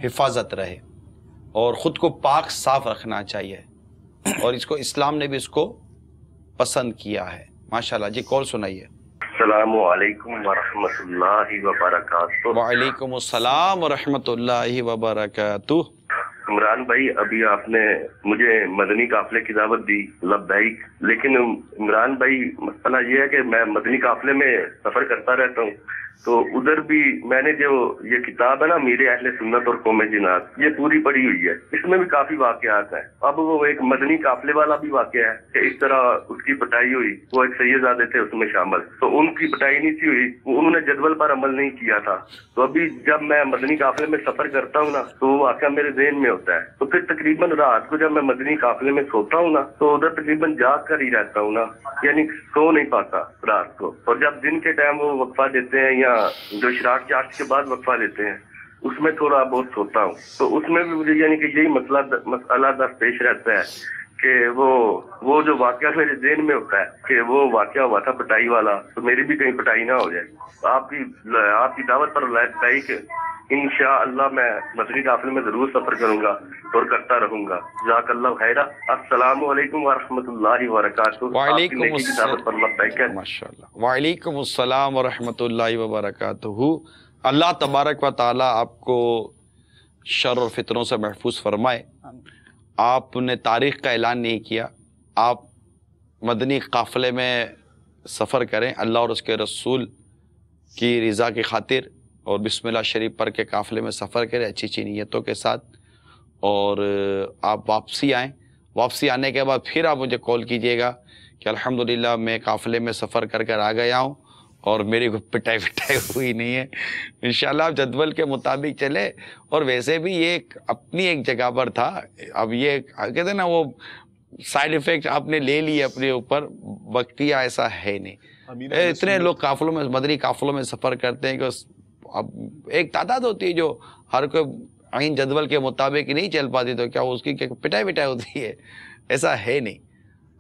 حفاظت رہے اور خود کو پاک صاف رکھنا چاہیے، اور اس کو اسلام نے بھی اس کو پسند کیا ہے۔ ماشاءاللہ جی، کال سنائیے۔ السلام علیکم ورحمۃ اللہ وبرکاتہ۔ وعلیکم السلام ورحمۃ اللہ وبرکاتہ۔ عمران بھائی، ابھی آپ نے مجھے مدنی قافلے کی دعوت دی، لبیک، لیکن عمران بھائی مسئلہ یہ ہے کہ میں مدنی قافلے میں سفر کرتا رہتا ہوں، تو ادھر بھی میں نے جو یہ کتاب ہے نا میرے اہل سنت اور قوم جنات، یہ پوری پڑھی ہوئی ہے، اس میں بھی کافی واقعات ہیں۔ اب وہ ایک مدنی قافلے والا بھی واقعہ ہے کہ اس طرح اس کی پٹائی ہوئی، وہ ایک سیدزادے تھے اس میں شامل، تو ان کی پٹائی نہیں تھی ہوئی، انہوں نے جدول پر عمل نہیں کیا تھا۔ تو ابھی جب میں مدنی قافلے میں سفر کرتا ہوں نا تو وہ واقعہ میرے ذہن میں ہوتا ہے، تو پھر تقریباً رات کو جب میں مدنی قافلے میں سوتا ہوں نا تو ادھر تقریباً جاگ کر ہی رہتا ہوں نا، یعنی سو نہیں پاتا رات کو، اور جب دن کے ٹائم وہ وقفہ دیتے ہیں یا جو اشراق چارج کے بعد وقفہ دیتے ہیں اس میں تھوڑا بہت سوتا ہوں، تو اس میں بھی مجھے یعنی کہ یہی مسئلہ در پیش رہتا ہے کہ وہ جو واقعہ میرے ذہن میں ہوتا ہے کہ وہ واقعہ ہوا تھا پٹائی والا، تو میری بھی کہیں پٹائی نہ ہو جائے۔ آپ کی دعوت پر لائق انشاءاللہ میں مدنی قافلے میں ضرور سفر کروں گا اور کرتا رہوں گا۔ جزاک اللہ خیرہ۔ السلام علیکم ورحمۃ اللہ وبرکاتہ۔ وعلیکم السلام، ماشاءاللہ، وعلیکم السلام ورحمۃ اللہ وبرکاتہ۔ اللہ تبارک و تعالیٰ آپ کو شر اور فتنوں سے محفوظ فرمائے۔ آپ نے تاریخ کا اعلان نہیں کیا، آپ مدنی قافلے میں سفر کریں، اللہ اور اس کے رسول کی رضا کی خاطر، اور بسم اللہ شریف پڑھ کے قافلے میں سفر کریں اچھی اچھی نیتوں کے ساتھ، اور آپ واپسی آئیں۔ واپسی آنے کے بعد پھر آپ مجھے کال کیجئے گا کہ الحمدللہ میں قافلے میں سفر کر آ گیا ہوں اور میری کوئی پٹائی ہوئی نہیں ہے۔ انشاءاللہ آپ جدول کے مطابق چلے، اور ویسے بھی یہ اپنی ایک جگہ پر تھا، اب یہ کہتے ہیں نا وہ سائیڈ ایفیکٹ آپ نے لے لیے اپنے اوپر، بقیہ ایسا ہے نہیں۔ اتنے لوگ قافلوں میں مدنی قافلوں میں سفر کرتے ہیں کہ اب ایک تعداد ہوتی ہے جو ہر کوئی عین جدول کے مطابق نہیں چل پاتی، تو کیا اس کی پٹائی ہوتی ہے؟ ایسا ہے نہیں۔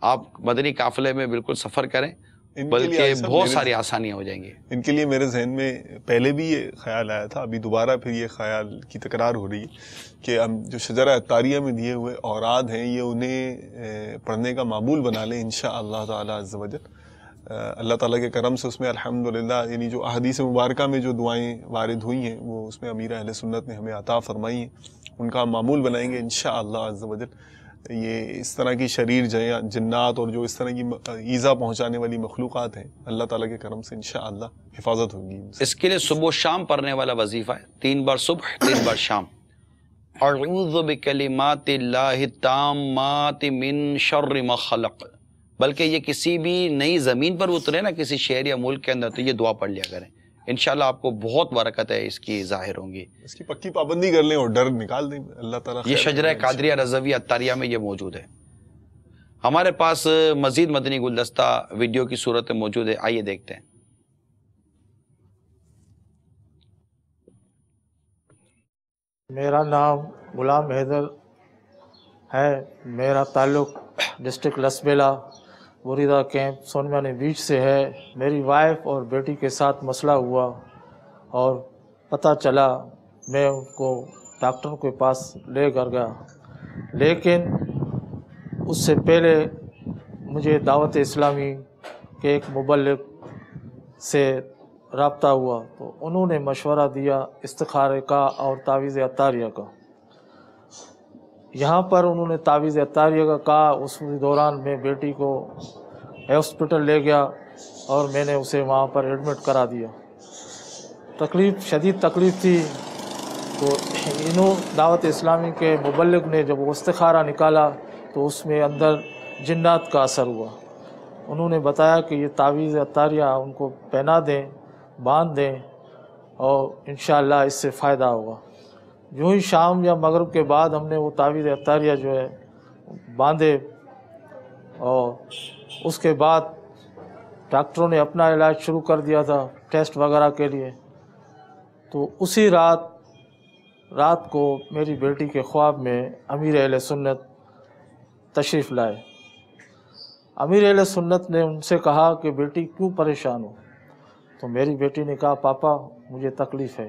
آپ مدنی قافلے میں بالکل سفر کریں، بلکہ بہت ساری آسانیاں ہو جائیں گی۔ ان کے لیے میرے ذہن میں پہلے بھی یہ خیال آیا تھا، ابھی دوبارہ پھر یہ خیال کی تکرار ہو رہی ہے کہ ہم جو شجرہ عطاریہ میں دیے ہوئے اوراد ہیں یہ انہیں پڑھنے کا معمول بنا لیں انشاءاللہ تعالی عز و جل۔ اللہ تعالیٰ کے کرم سے اس میں الحمدللہ یعنی جو احادیث مبارکہ میں جو دعائیں وارد ہوئی ہیں وہ اس میں امیر اہل سنت نے ہمیں عطا فرمائی ہیں، ان کا معمول بنائیں گے انشاءاللہ عز و جل۔ یہ اس طرح کی شریر جنات اور جو اس طرح کی ایذا پہنچانے والی مخلوقات ہیں، اللہ تعالیٰ کے کرم سے انشاءاللہ حفاظت ہوگی۔ اس کے لیے صبح و شام پڑھنے والا وظیفہ ہے، 3 بار صبح 3 بار شام۔ اعوذ بکلمات اللہ التامات من شر ما خلق، بلکہ یہ کسی بھی نئی زمین پر اترے نا کسی شہر یا ملک کے اندر تو یہ دعا پڑھ لیا کریں، انشاءاللہ آپ کو بہت برکت ہے اس کی ظاہر ہوں گی۔ اس کی پکی پابندی کر لیں اور ڈر نکال دیں، اللہ تعالیٰ یہ شجرہ قادریہ رضویہ عطاریہ میں یہ موجود ہے۔ ہمارے پاس مزید مدنی گلدستہ ویڈیو کی صورت میں موجود ہے، آئیے دیکھتے ہیں۔ میرا نام غلام حیدر ہے، میرا تعلق ڈسٹرکٹ لسبیلا بریدہ کیمپ سونمانی بیچ سے ہے۔ میری وائف اور بیٹی کے ساتھ مسئلہ ہوا اور پتہ چلا، میں ان کو ڈاکٹر کے پاس لے کر گیا، لیکن اس سے پہلے مجھے دعوت اسلامی کے ایک مبلغ سے رابطہ ہوا تو انہوں نے مشورہ دیا استخارے کا اور تعویذ عطاریہ کا۔ یہاں پر انہوں نے تعویذ عطاریہ کا کہا، اس دوران میں بیٹی کو ہاسپٹل لے گیا اور میں نے اسے وہاں پر ایڈمٹ کرا دیا۔ شدید تکلیف تھی، تو دعوت اسلامی کے مبلغ نے جب وہ استخارہ نکالا تو اس میں اندر جنات کا اثر ہوا۔ انہوں نے بتایا کہ یہ تعویذ عطاریہ ان کو پہنا دیں، باندھ دیں، اور انشاءاللہ اس سے فائدہ ہوگا۔ جو ہی شام یا مغرب کے بعد ہم نے وہ تعویذ عطاریہ جو ہے باندھے، اور اس کے بعد ڈاکٹروں نے اپنا علاج شروع کر دیا تھا ٹیسٹ وغیرہ کے لیے۔ تو اسی رات کو میری بیٹی کے خواب میں امیر اہل سنت تشریف لائے۔ امیر اہل سنت نے ان سے کہا کہ بیٹی کیوں پریشان ہو؟ تو میری بیٹی نے کہا پاپا مجھے تکلیف ہے۔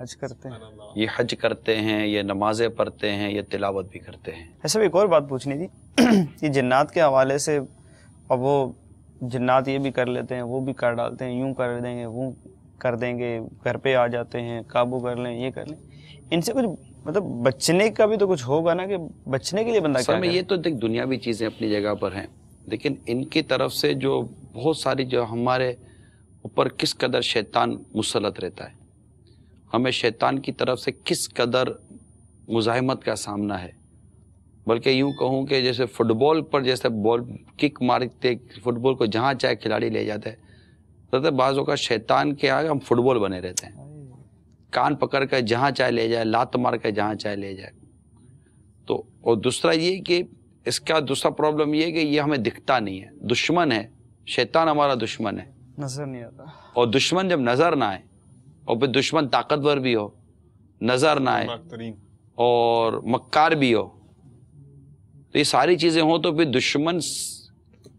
حج کرتے ہیں، یہ حج کرتے ہیں، یہ نمازیں پڑھتے ہیں، یہ تلاوت بھی کرتے ہیں۔ ایسے بھی ایک اور بات پوچھنی تھی یہ جنات کے حوالے سے، اب وہ جنات یہ بھی کر لیتے ہیں، وہ بھی کر ڈالتے ہیں، یوں کر دیں گے، وہ کر دیں گے، گھر پہ آ جاتے ہیں، قابو کر لیں، یہ کر لیں، ان سے کچھ مطلب بچنے کا بھی تو کچھ ہوگا نا، کہ بچنے کے لیے بندہ کیا میں کرے؟ یہ تو دیکھ دنیاوی چیزیں اپنی جگہ پر ہیں، لیکن ان کی طرف سے جو بہت ساری جو ہمارے اوپر کس قدر شیطان مسلط رہتا ہے، ہمیں شیطان کی طرف سے کس قدر مزاحمت کا سامنا ہے، بلکہ یوں کہوں کہ جیسے فٹ بال پر جیسے بال کک مارتے، فٹ بال کو جہاں چاہے کھلاڑی لے جاتا ہے، بعضوں کا شیطان کے آگے ہم فٹ بال بنے رہتے ہیں، کان پکڑ کر جہاں چاہے لے جائے، لات مار کر جہاں چاہے لے جائے۔ تو اور دوسرا یہ کہ اس کا دوسرا پرابلم یہ ہے کہ یہ ہمیں دکھتا نہیں ہے، دشمن ہے، شیطان ہمارا دشمن ہے، نظر نہیں آتا، اور دشمن جب نظر نہ آئے، اور پھر دشمن طاقتور بھی ہو، نظر نہ آئے اور مکار بھی ہو، تو یہ ساری چیزیں ہوں تو پھر دشمن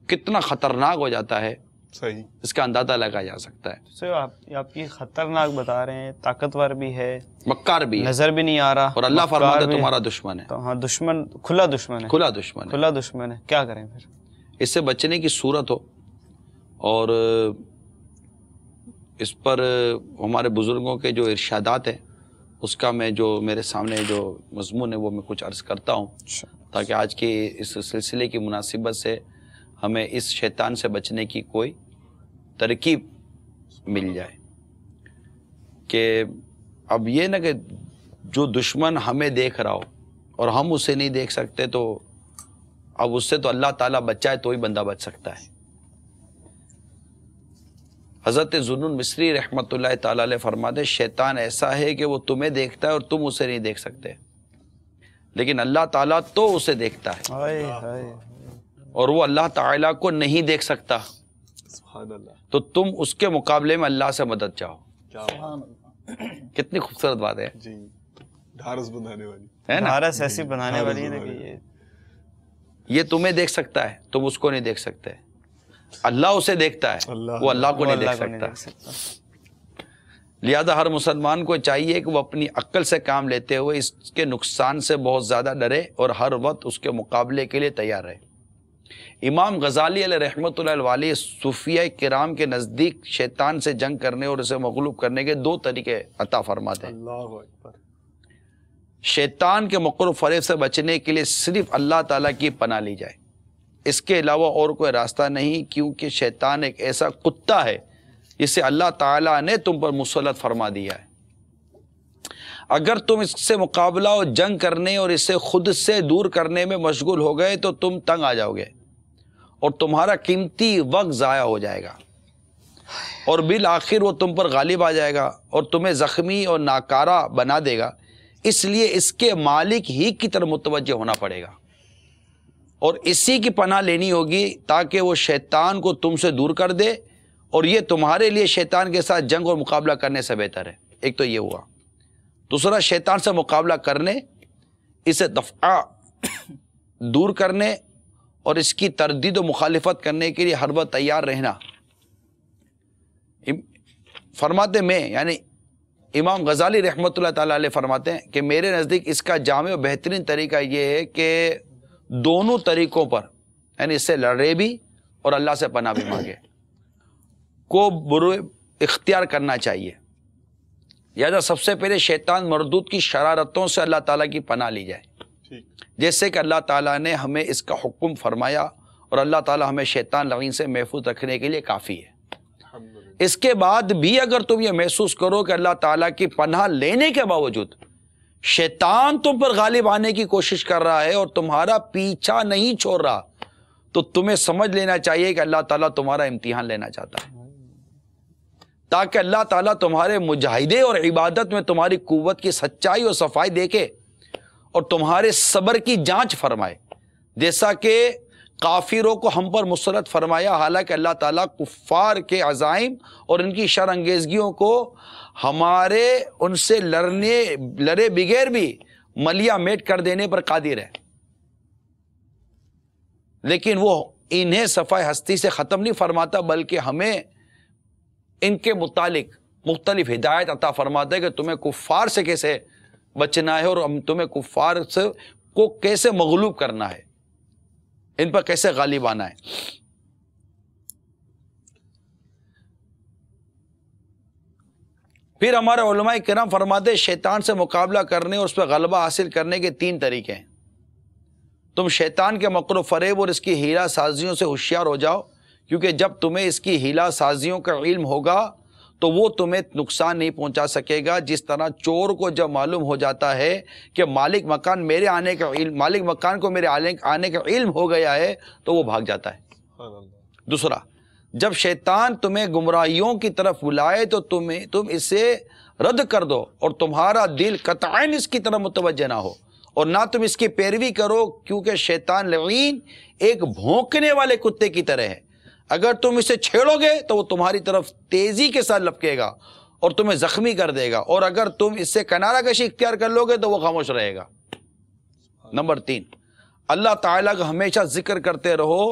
کتنا خطرناک ہو جاتا ہے، صحیح، اس کا اندازہ لگا جا سکتا ہے۔ تو آپ کی خطرناک بتا رہے ہیں، طاقتور بھی ہے، مکار بھی ہے، نظر بھی نہیں آ رہا، اور اللہ مکار فرماتا بھی ہے تمہارا دشمن ہے، تو ہاں دشمن، کھلا دشمن ہے، کھلا دشمن ہے۔ کھلا دشمن ہے، کیا کریں پھر؟ اس سے بچنے کی صورت ہو، اور اس پر ہمارے بزرگوں کے جو ارشادات ہیں اس کا میں جو میرے سامنے جو مضمون ہے وہ میں کچھ عرض کرتا ہوں، تاکہ آج کی اس سلسلے کی مناسبت سے ہمیں اس شیطان سے بچنے کی کوئی ترکیب مل جائے، کہ اب یہ نہ کہ جو دشمن ہمیں دیکھ رہا ہو اور ہم اسے نہیں دیکھ سکتے، تو اب اس سے تو اللہ تعالیٰ بچائے تو ہی بندہ بچ سکتا ہے۔ حضرت ذوالنون مصری رحمۃ اللہ تعالیٰ علیہ فرماتے شیطان ایسا ہے کہ وہ تمہیں دیکھتا ہے اور تم اسے نہیں دیکھ سکتے، لیکن اللہ تعالیٰ تو اسے دیکھتا ہے، ہائے ہائے، اور وہ اللہ تعالیٰ کو نہیں دیکھ سکتا، سبحان اللہ، تو تم اس کے مقابلے میں اللہ سے مدد چاہو۔ کیا کتنی خوبصورت بات ہے، جی، ڈھارس بندھانے والی ہے نا؟ بھارت ایسی بنانے والی ہے نا کہ یہ تمہیں دیکھ سکتا ہے، تم اس کو نہیں دیکھ سکتے، اللہ اسے دیکھتا ہے، وہ اللہ کو نہیں دیکھ سکتا۔ لہذا ہر مسلمان کو چاہیے کہ وہ اپنی عقل سے کام لیتے ہوئے اس کے نقصان سے بہت زیادہ ڈرے اور ہر وقت اس کے مقابلے کے لیے تیار رہے۔ امام غزالی علیہ رحمۃ اللہ علیہ صوفیہ کرام کے نزدیک شیطان سے جنگ کرنے اور اسے مغلوب کرنے کے دو طریقے عطا فرماتے ہیں۔ اللہ اکبر، شیطان کے مکر و فریب سے بچنے کے لیے صرف اللہ تعالیٰ کی پناہ لی جائے، اس کے علاوہ اور کوئی راستہ نہیں، کیونکہ شیطان ایک ایسا کتا ہے جسے اللہ تعالیٰ نے تم پر مسلط فرما دیا ہے۔ اگر تم اس سے مقابلہ اور جنگ کرنے اور اسے خود سے دور کرنے میں مشغول ہو گئے تو تم تنگ آ جاؤ گے اور تمہارا قیمتی وقت ضائع ہو جائے گا، اور بالآخر وہ تم پر غالب آ جائے گا اور تمہیں زخمی اور ناکارہ بنا دے گا۔ اس لیے اس کے مالک ہی کی طرف متوجہ ہونا پڑے گا اور اسی کی پناہ لینی ہوگی تاکہ وہ شیطان کو تم سے دور کر دے، اور یہ تمہارے لیے شیطان کے ساتھ جنگ اور مقابلہ کرنے سے بہتر ہے۔ ایک تو یہ ہوا، دوسرا شیطان سے مقابلہ کرنے، اسے دفعہ دور کرنے اور اس کی تردید و مخالفت کرنے کے لیے ہر وقت تیار رہنا۔ فرماتے میں یعنی امام غزالی رحمۃ اللہ تعالیٰ علیہ فرماتے ہیں کہ میرے نزدیک اس کا جامع و بہترین طریقہ یہ ہے کہ دونوں طریقوں پر یعنی اس سے لڑے بھی اور اللہ سے پناہ بھی مانگے، کو برے اختیار کرنا چاہیے۔ لہٰذا سب سے پہلے شیطان مردود کی شرارتوں سے اللہ تعالیٰ کی پناہ لی جائے، جیسے کہ اللہ تعالیٰ نے ہمیں اس کا حکم فرمایا، اور اللہ تعالیٰ ہمیں شیطان لعین سے محفوظ رکھنے کے لیے کافی ہے۔ اس کے بعد بھی اگر تم یہ محسوس کرو کہ اللہ تعالیٰ کی پناہ لینے کے باوجود شیطان تم پر غالب آنے کی کوشش کر رہا ہے اور تمہارا پیچھا نہیں چھوڑ رہا، تو تمہیں سمجھ لینا چاہیے کہ اللہ تعالیٰ تمہارا امتحان لینا چاہتا ہے، تاکہ اللہ تعالیٰ تمہارے مجاہدے اور عبادت میں تمہاری قوت کی سچائی اور صفائی دیکھے اور تمہارے صبر کی جانچ فرمائے، جیسا کہ کافروں کو ہم پر مسلط فرمایا۔ حالانکہ اللہ تعالیٰ کفار کے عزائم اور ان کی شر انگیزگیوں کو ہمارے ان سے لڑے بغیر بھی ملیا میٹ کر دینے پر قادر ہے، لیکن وہ انہیں صفائے ہستی سے ختم نہیں فرماتا، بلکہ ہمیں ان کے متعلق مختلف ہدایت عطا فرماتے ہیں کہ تمہیں کفار سے کیسے بچنا ہے اور تمہیں کفار سے کو کیسے مغلوب کرنا ہے، ان پر کیسے غالب آنا ہے۔ پھر ہمارے علماء کرام فرماتے ہیں شیطان سے مقابلہ کرنے اور اس پہ غلبہ حاصل کرنے کے 3 طریقے ہیں۔ تم شیطان کے مکر و فریب اور اس کی ہیلا سازیوں سے ہوشیار ہو جاؤ، کیونکہ جب تمہیں اس کی ہیلا سازیوں کا علم ہوگا تو وہ تمہیں نقصان نہیں پہنچا سکے گا، جس طرح چور کو جب معلوم ہو جاتا ہے کہ مالک مکان کو میرے آنے کا علم ہو گیا ہے تو وہ بھاگ جاتا ہے۔ دوسرا، جب شیطان تمہیں گمراہیوں کی طرف بلائے تو تم اسے رد کر دو اور تمہارا دل قطعاً اس کی طرف متوجہ نہ ہو، اور نہ تم اس کی پیروی کرو، کیونکہ شیطان لعین ایک بھونکنے والے کتے کی طرح ہے۔ اگر تم اسے چھیڑو گے تو وہ تمہاری طرف تیزی کے ساتھ لپکے گا اور تمہیں زخمی کر دے گا، اور اگر تم اس سے کنارہ کشی اختیار کر لو گے تو وہ خاموش رہے گا۔ نمبر 3، اللہ تعالیٰ کا ہمیشہ ذکر کرتے رہو،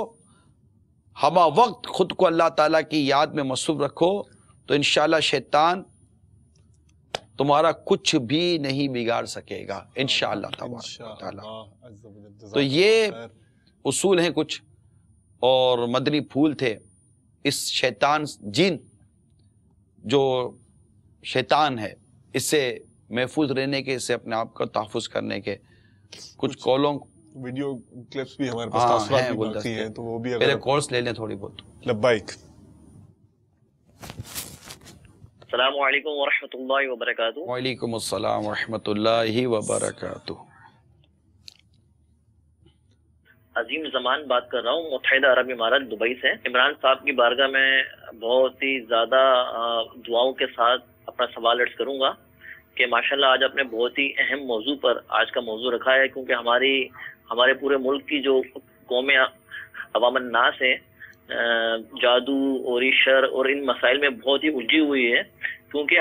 ہمہ وقت خود کو اللہ تعالیٰ کی یاد میں مصروف رکھو، تو انشاءاللہ شیطان تمہارا کچھ بھی نہیں بگاڑ سکے گا انشاءاللہ تعالیٰ۔ تو یہ اصول ہیں کچھ، اور مدنی پھول تھے اس شیطان جن جو شیطان ہے اس سے محفوظ رہنے کے، اس سے اپنے آپ کو تحفظ کرنے کے کچھ کالوں ویڈیو کلپس بھی ہمارے پاس تاثرات بھی باقی ہیں، تو وہ بھی پہلے کالس لے لیں تھوڑی بہت۔ لبائک۔ السلام علیکم ورحمۃ اللہ وبرکاتہ۔ وعلیکم السلام ورحمۃ اللہ وبرکاتہ۔ عظیم زمان بات کر رہا ہوں، متحدہ عرب امارات دبئی سے۔ عمران صاحب کی بارگاہ میں بہت ہی زیادہ دعاؤں کے ساتھ اپنا سوال عرض کروں گا کہ ماشاءاللہ آج آپ نے بہت ہی اہم موضوع پر آج کا موضوع رکھا ہے، کیونکہ ہمارے پورے ملک کی جو قوم عوام الناس ہے جادو اور شر اور ان مسائل میں بہت ہی الجھی ہوئی ہے، کیونکہ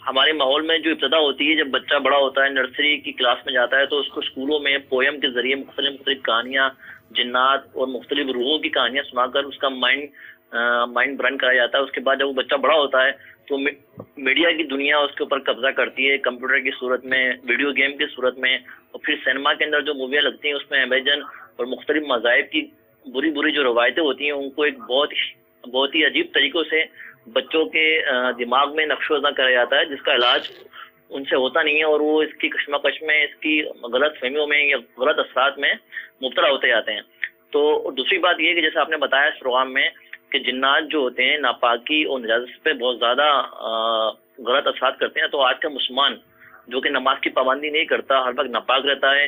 ہمارے ماحول میں جو ابتدا ہوتی ہے، جب بچہ بڑا ہوتا ہے، نرسری کی کلاس میں جاتا ہے، تو اس کو اسکولوں میں پویم کے ذریعے مختلف کہانیاں، جنات اور مختلف روحوں کی کہانیاں سنا کر اس کا مائنڈ برن کرایا جاتا ہے۔ اس کے بعد جب وہ بچہ بڑا ہوتا ہے تو میڈیا کی دنیا اس کے اوپر قبضہ کرتی ہے، کمپیوٹر کی صورت میں، ویڈیو گیم کی صورت میں، اور پھر سینما کے اندر جو موویاں لگتی ہیں اس میں امیجن اور مختلف مذاہب کی بری جو روایتیں ہوتی ہیں ان کو ایک بہت ہی عجیب طریقوں سے بچوں کے دماغ میں نقش و نظر کرایا جاتا ہے، جس کا علاج ان سے ہوتا نہیں ہے، اور وہ اس کی کشمکش میں، اس کی غلط فہمیوں میں یا غلط اثرات میں مبتلا ہوتے جاتے ہیں۔ تو دوسری بات یہ ہے کہ جیسے آپ نے بتایا اس پروگرام میں کہ جنات جو ہوتے ہیں ناپاکی اور نجاست پہ بہت زیادہ غلط اثرات کرتے ہیں، تو آج کا مسلمان جو کہ نماز کی پابندی نہیں کرتا، ہر وقت ناپاک رہتا ہے،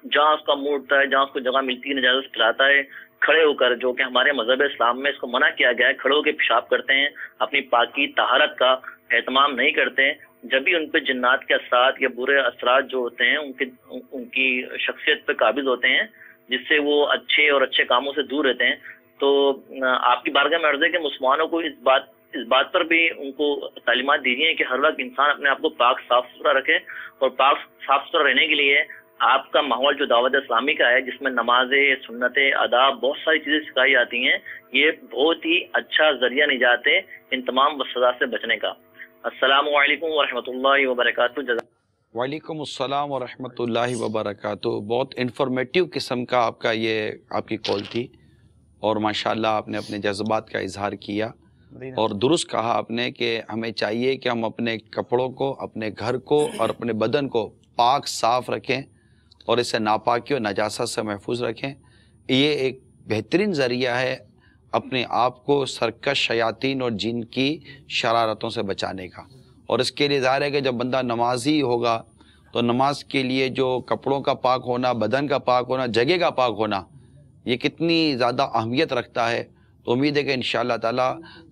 جہاں اس کا منہ اٹھتا ہے، جہاں اس کو جگہ ملتی ہے نجاست پھیلاتا ہے، کھڑے ہو کر، جو کہ ہمارے مذہب اسلام میں اس کو منع کیا گیا ہے، کھڑے ہو کے پیشاب کرتے ہیں، اپنی پاکی طہارت کا اہتمام نہیں کرتے ہیں، جب بھی ان پہ جنات کے اثرات یا برے اثرات جو ہوتے ہیں ان کی شخصیت پہ قابض ہوتے ہیں، جس سے وہ اچھے اور اچھے کاموں سے دور رہتے ہیں۔ تو آپ کی بارگاہ میں عرض ہے کہ مسلمانوں کو اس بات پر بھی ان کو تعلیمات دیجیے کہ ہر وقت انسان اپنے آپ کو پاک صاف ستھرا رکھے، اور پاک صاف ستھرا رہنے کے لیے آپ کا ماحول جو دعوت اسلامی کا ہے، جس میں نمازیں، سنتیں، آداب، بہت ساری چیزیں سکھائی جاتی ہیں، یہ بہت ہی اچھا ذریعہ نجات ہے ان تمام سزا سے بچنے کا۔ السلام علیکم ورحمۃ اللہ وبرکاتہ۔ وعلیکم السلام ورحمۃ اللہ وبرکاتہ۔ بہت انفارمیٹیو قسم کا آپ کی کال تھی، اور ماشاءاللہ آپ نے اپنے جذبات کا اظہار کیا، اور درست کہا آپ نے کہ ہمیں چاہیے کہ ہم اپنے کپڑوں کو، اپنے گھر کو اور اپنے بدن کو پاک صاف رکھیں اور اسے ناپاکی اور نجاست سے محفوظ رکھیں۔ یہ ایک بہترین ذریعہ ہے اپنے آپ کو سرکش شیاطین اور جن کی شرارتوں سے بچانے کا، اور اس کے لیے ظاہر ہے کہ جب بندہ نمازی ہوگا تو نماز کے لیے جو کپڑوں کا پاک ہونا، بدن کا پاک ہونا، جگہ کا پاک ہونا، یہ کتنی زیادہ اہمیت رکھتا ہے۔ تو امید ہے کہ انشاءاللہ تعالی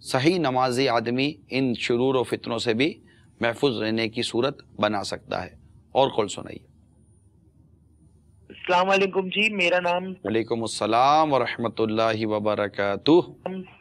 صحیح نمازی آدمی ان شرور و فتنوں سے بھی محفوظ رہنے کی صورت بنا سکتا ہے۔ اور کال سنائیے۔ السلام علیکم جی، میرا نام وعلیکم السلام ورحمۃ اللہ وبرکاتہ۔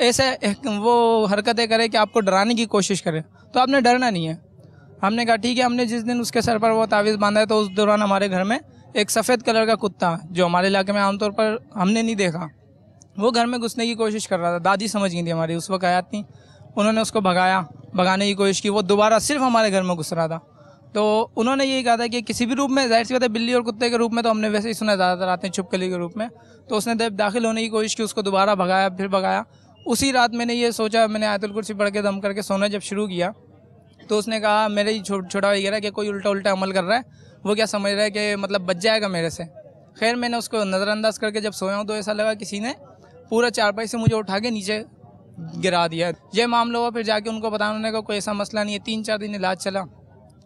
ایسے وہ حرکتیں کرے کہ آپ کو ڈرانے کی کوشش کرے، تو آپ نے ڈرنا نہیں ہے۔ ہم نے کہا ٹھیک ہے، ہم نے جس دن اس کے سر پر وہ تعویذ باندھا ہے تو اس دوران ہمارے گھر میں ایک سفید کلر کا کتا جو ہمارے علاقے میں عام طور پر ہم نے نہیں دیکھا، وہ گھر میں گھسنے کی کوشش کر رہا تھا۔ دادی سمجھ گئی تھی ہماری، اس وقت آیات تھیں، انہوں نے اس کو بھگانے کی کوشش کی، وہ دوبارہ صرف ہمارے گھر میں گھس رہا تھا۔ تو انہوں نے یہی کہا تھا کہ کسی بھی روپ میں، ظاہر سی بات ہے بلی اور کتے کے روپ میں تو ہم نے ویسے ہی سنا زیادہ تر آتے ہیں چھپکلی کے روپ میں، تو اس نے جب داخل ہونے کی کوشش کی، اس کو دوبارہ بھگایا، پھر بھگایا۔ اسی رات میں نے یہ سوچا، میں نے آیت الکرسی پڑھ کے دم کر کے سونا جب شروع کیا تو اس نے کہا، میرے ہی چھوٹا بھائی کہہ رہا ہے کہ کوئی الٹا عمل کر رہا ہے، وہ کیا سمجھ رہا ہے کہ مطلب بچ جائے گا میرے سے۔ خیر میں نے اس کو نظر انداز کر کے جب سویا ہوں تو ایسا لگا کسی نے پورا چارپائی سے مجھے اٹھا کے نیچے گرا دیا۔ یہ معاملہ ہوا، پھر جا کے ان کو بتایا، انہوں نے کہا کوئی ایسا مسئلہ نہیں ہے۔ 3-4 دن علاج چلا،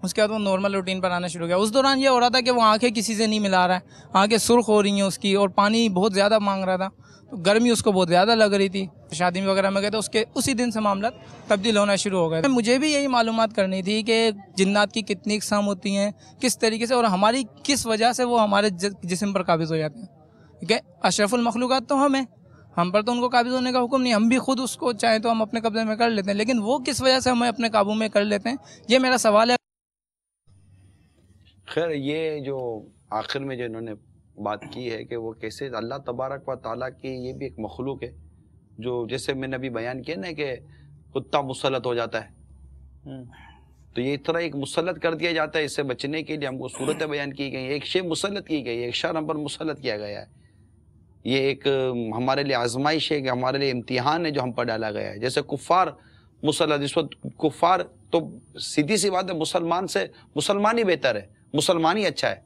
اس کے بعد وہ نارمل روٹین پر آنا شروع کیا۔ اس دوران یہ ہو رہا تھا کہ وہ آنکھیں کسی سے نہیں ملا رہا ہے، آنکھیں سرخ ہو رہی ہیں اس کی، اور پانی بہت زیادہ مانگ رہا تھا، تو گرمی اس کو بہت زیادہ لگ رہی تھی۔ شادی وغیرہ میں گئے تو اسی دن سے معاملات تبدیل ہونا شروع ہو گئے۔ مجھے بھی یہی معلومات کرنی تھی کہ جنات کی کتنی اقسام ہوتی ہیں، کس طریقے سے، اور ہماری کس وجہ سے وہ ہمارے جسم پر قابض ہو جاتے ہیں، کیونکہ اشرف المخلوقات تو ہم پر تو ان کو قابض ہونے کا حکم نہیں، ہم بھی خود اس کو چاہیں تو ہم اپنے قبضے میں کر لیتے ہیں، لیکن وہ کس وجہ سے ہمیں اپنے قابو میں کر لیتے ہیں، یہ میرا سوال ہے۔ خیر یہ جو آخر میں جو انہوں نے بات کی ہے کہ وہ کیسے اللہ تبارک و تعالیٰ کی یہ بھی ایک مخلوق ہے، جو جیسے میں نے ابھی بیان کیا نا کہ کتا مسلط ہو جاتا ہے، تو یہ اس طرح ایک مسلط کر دیا جاتا ہے۔ اس سے بچنے کے لیے ہم کو صورتیں بیان کی گئی ہیں، ایک شے مسلط کی گئی ہے، ایک شر ہم پر مسلط کیا گیا ہے۔ یہ ایک ہمارے لیے آزمائش ہے، کہ ہمارے لیے امتحان ہے جو ہم پر ڈالا گیا ہے۔ جیسے کفار مسلط، اس وقت کفار تو سیدھی سی بات ہے، مسلمان سے مسلمان ہی بہتر ہے، مسلمان ہی اچھا ہے،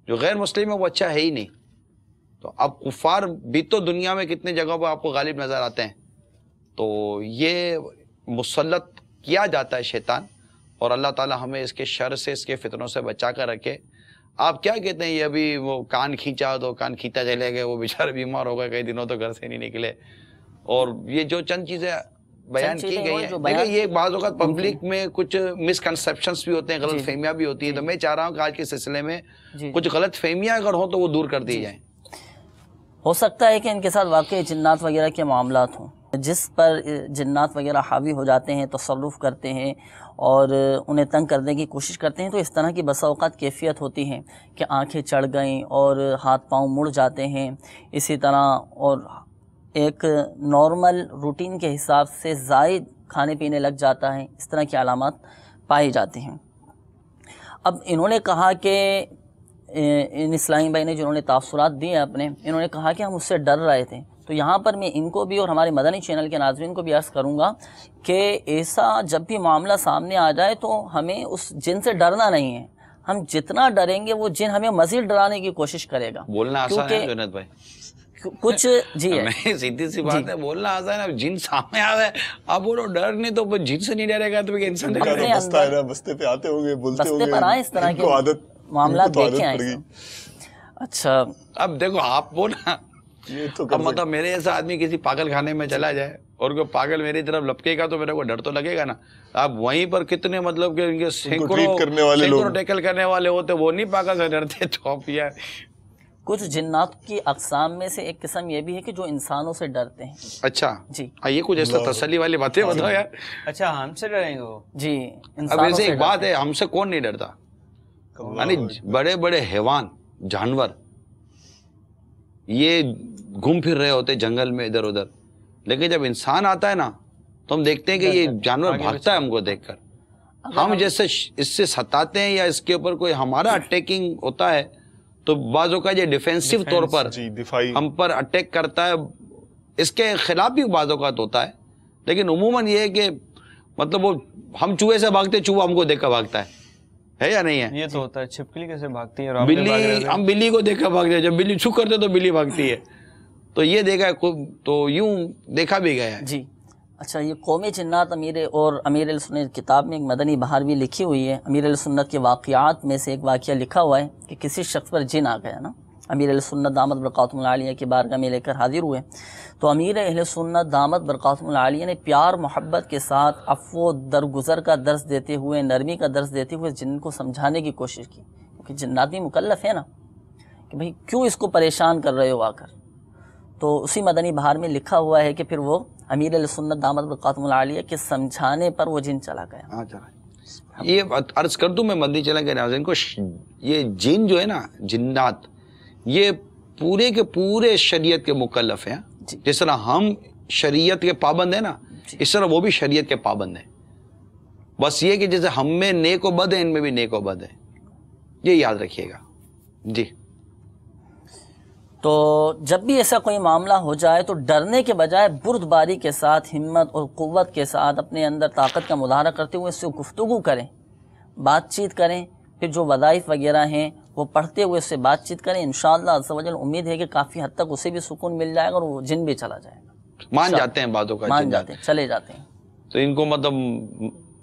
جو غیر مسلم ہے وہ اچھا ہے ہی نہیں۔ تو اب کفار بھی تو دنیا میں کتنے جگہوں پہ آپ کو غالب نظر آتے ہیں، تو یہ مسلط کیا جاتا ہے شیطان، اور اللہ تعالی ہمیں اس کے شر سے، اس کے فتنوں سے بچا کر رکھے۔ آپ کیا کہتے ہیں، یہ ابھی وہ کان کھینچا تو کان کھینچا چلے گئے، وہ بیچارے بیمار ہو گئے، کئی دنوں تو گھر سے نہیں نکلے، اور یہ جو چند چیزیں بیان کی گئی ہیں، دیکھیں یہ بعض اوقات پبلک میں کچھ مسکنسیپشنز بھی ہوتے ہیں، غلط فہمیاں بھی ہوتی ہیں، تو میں چاہ رہا ہوں کہ آج کے سلسلے میں کچھ غلط فہمیاں اگر ہوں تو وہ دور کر دی جائیں۔ ہو سکتا ہے کہ ان کے ساتھ واقعی جنات وغیرہ کے معاملات ہوں، جس پر جنات وغیرہ حاوی ہو جاتے ہیں، تصرف کرتے ہیں اور انہیں تنگ کرنے کی کوشش کرتے ہیں، تو اس طرح کی بسا اوقات کیفیت ہوتی ہے کہ آنکھیں چڑھ گئیں اور ہاتھ پاؤں مڑ جاتے ہیں، اسی طرح اور ایک نارمل روٹین کے حساب سے زائد کھانے پینے لگ جاتا ہے، اس طرح کی علامات پائی جاتی ہیں۔ اب انہوں نے کہا کہ ان اسلامی بھائی نے جنہوں نے تاثرات دیے اپنے، انہوں نے کہا کہ ہم اس سے ڈر رہے تھے، تو یہاں پر میں ان کو بھی اور ہمارے مدنی چینل کے ناظرین کو بھی عرض کروں گا کہ ایسا جب بھی معاملہ سامنے آ جائے تو ہمیں اس جن سے ڈرنا نہیں ہے، ہم جتنا ڈریں گے وہ جن ہمیں مزید ڈرانے کی کوشش کرے گا۔ بولنا آسان ہے جنید بھائی، کچھ جی سیدھی سی بات ہے، بولنا آسان ہے، جن سامنے آ گئے آپ بولو ڈر نہیں، تو جن سے نہیں ڈرے گا تو انسان بستے پہ آتے ہوں گے، بولتے ہوں گے، بستے پر آئے، اس طرح کے معاملات دیکھیں آئے۔ اچھا اب دیکھو آپ بولنا، اب مطلب میرے جیسا آدمی کسی پاگل خانے میں چلا جائے اور کوئی پاگل میری طرف لپکے گا تو میرے کو ڈر تو لگے گا نا۔ اب وہیں پر کتنے مطلب کہ ان کے سینکڑوں ٹیکل کرنے والے ہوتے، وہ نہیں پاگل سے ڈرتے، تو اب یار کچھ جنات کی اقسام میں سے ایک قسم یہ بھی ہے کہ جو انسانوں سے ڈرتے ہیں۔ اچھا جی، یہ کچھ ایسا تسلی والی باتیں بتاؤ یار۔ اچھا ہم سے ڈریں گے وہ؟ جی، اب ایسے ایک بات ہے، ہم سے کون نہیں ڈرتا، یعنی بڑے بڑے حیوان جانور یہ گھوم پھر رہے ہوتے جنگل میں ادھر ادھر، لیکن جب انسان آتا ہے نا تو ہم دیکھتے ہیں کہ یہ جانور بھاگتا ہے ہم کو دیکھ کر۔ ہم جیسے اس سے ستاتے ہیں یا اس کے اوپر کوئی ہمارا اٹیکنگ ہوتا ہے تو بعضوں کا یہ ڈیفینسو طور پر ہم پر اٹیک کرتا ہے، اس کے خلاف بھی بعض اوقات ہوتا ہے، لیکن عموماً یہ ہے کہ مطلب وہ ہم چوہے سے بھاگتے، چوہا ہم کو دیکھ کر بھاگتا ہے یا نہیں ہے؟ یہ تو ہوتا ہے۔ چھپکلی کیسے بھاگتی ہے؟ بلی، ہم بلی کو دیکھ کر بھاگتے ہیں، جب بلی چھو کرتے تو بلی بھاگتی ہے، تو یہ دیکھا ہے، تو یوں دیکھا بھی گیا ہے۔ جی اچھا، یہ قومی جنات امیر علیہ سنت کتاب میں ایک مدنی بہار بھی لکھی ہوئی ہے۔ امیر علیہ سنت کے واقعات میں سے ایک واقعہ لکھا ہوا ہے کہ کسی شخص پر جن آ گیا نا، امیر علیہ سنت دامت برکاتہم العالیہ کی بارگاہ میں لے کر حاضر ہوئے، تو امیر اہل سنت دامت برکاتہم العالیہ نے پیار محبت کے ساتھ عفو درگزر کا درس دیتے ہوئے، نرمی کا درس دیتے ہوئے جن کو سمجھانے کی کوشش کی، کیونکہ جنات بھی مکلف ہے نا، کہ بھئی کیوں اس کو پریشان کر رہے ہو آ کر۔ تو اسی مدنی بہار میں لکھا ہوا ہے کہ پھر وہ امیر علیہ سنت دامت برکاتہم العالیہ کے سمجھانے پر وہ جن چلا گیا. ہاں چلا. یہ عرض کر دوں میں مدنی چینل کے ناظرین کو، یہ جن جو ہے نا، جنات، یہ پورے کے پورے شریعت کے مکلف ہیں. جس طرح ہم شریعت کے پابند ہیں نا، اس طرح وہ بھی شریعت کے پابند ہیں. بس یہ کہ جیسے ہم میں نیک و بد ہے، ان میں بھی نیک و بد ہے، یہ یاد رکھیے گا. جی. تو جب بھی ایسا کوئی معاملہ ہو جائے تو ڈرنے کے بجائے بردباری کے ساتھ، ہمت اور قوت کے ساتھ اپنے اندر طاقت کا مظاہرہ کرتے ہوئے اس سے گفتگو کریں، بات چیت کریں. پھر جو وظائف وغیرہ ہیں وہ پڑھتے ہوئے اس سے بات چیت کریں. انشاءاللہ عز و جل امید ہے کہ کافی حد تک اسے بھی سکون مل جائے گا اور وہ جن بھی چلا جائے گا. مان جاتے ہیں باتوں کا، مان جاتے ہیں، چلے جاتے ہیں. تو ان کو مطلب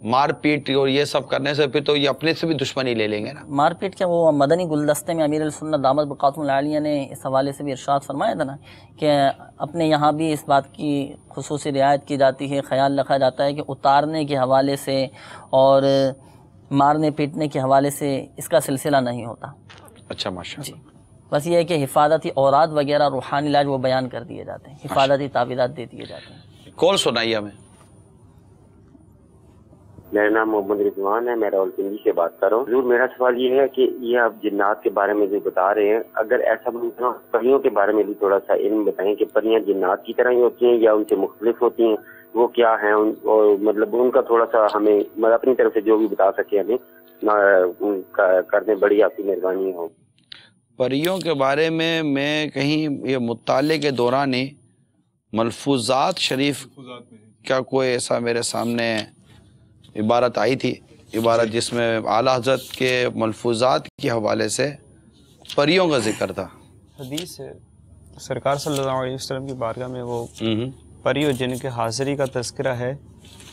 مار پیٹ اور یہ سب کرنے سے پھر تو یہ اپنے سے بھی دشمنی لے لیں گے نا. مار پیٹ کیا، وہ مدنی گلدستے میں امیر السنت دامت برکاتہم العالیہ نے اس حوالے سے بھی ارشاد فرمایا تھا نا کہ اپنے یہاں بھی اس بات کی خصوصی رعایت کی جاتی ہے، خیال رکھا جاتا ہے کہ اتارنے کے حوالے سے اور مارنے پیٹنے کے حوالے سے اس کا سلسلہ نہیں ہوتا. اچھا، ماشاء اللہ. جی، بس یہ ہے کہ حفاظتی اوراد وغیرہ، روحانی علاج وہ بیان کر دیے جاتے ہیں، حفاظتی تعویذات دے دیے جاتے ہیں. کال سنائیے ہمیں. میرا نام محمد رضوان ہے، میں راولپنڈی سے بات کر رہا ہوں. حضور، میرا سوال یہ ہے کہ یہ آپ جنات کے بارے میں جو بتا رہے ہیں، اگر ایسا بنتا پریوں کے بارے میں بھی تھوڑا سا علم بتائیں کہ پریاں جنات کی طرح ہی ہوتی ہیں یا ان سے مختلف ہوتی ہیں، وہ کیا ہیں، اور مطلب ان کا تھوڑا سا ہمیں اپنی طرف سے جو بھی بتا سکے ہمیں کر دیں، بڑی آپ کی مہربانی ہو. پریوں کے بارے میں کہیں یہ مطالعے کے دوران ہی ملفوظات شریف کا کوئی ایسا میرے سامنے عبارت آئی تھی، عبارت جس میں اعلیٰ حضرت کے ملفوظات کے حوالے سے پریوں کا ذکر تھا. حدیث ہے سرکار صلی اللہ علیہ وسلم کی بارگاہ میں وہ پری اور جن کے حاضری کا تذکرہ ہے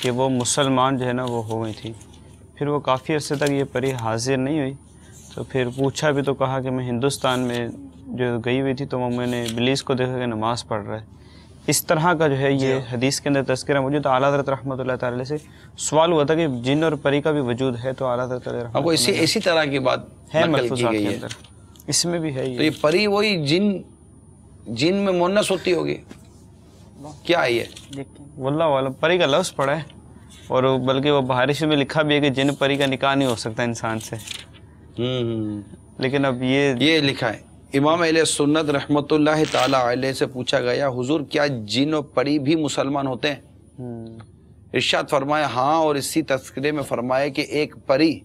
کہ وہ مسلمان جو ہے نا وہ ہو گئی تھی. پھر وہ کافی عرصے تک یہ پری حاضر نہیں ہوئی، تو پھر پوچھا بھی تو کہا کہ میں ہندوستان میں جو گئی ہوئی تھی تو وہ میں نے ابلیس کو دیکھا کہ نماز پڑھ رہا ہے. اس طرح کا جو ہے یہ حدیث کے اندر تذکرہ موجود. اعلیٰ حضرت رحمۃ اللہ تعالی سے سوال ہوا تھا کہ جن اور پری کا بھی وجود ہے، تو اعلیٰ حضرت اب اسی طرح کی بات ہے ملفوظات کے اندر، اس میں بھی ہے. تو یہ پری وہی جن میں مونس ہوتی ہوگی، کیا ہے یہ؟ واللہ عالم. پری کا لفظ پڑا ہے، اور بلکہ وہ بہارش میں لکھا بھی ہے کہ جن پری کا نکاح نہیں ہو سکتا انسان سے. لیکن اب یہ لکھا ہے. امام اہل سنت رحمۃ اللہ تعالی علیہ سے پوچھا گیا، حضور کیا جن و پری بھی مسلمان ہوتے ہیں؟ ارشاد فرمایا ہاں، اور اسی تذکرے میں فرمایا کہ ایک پری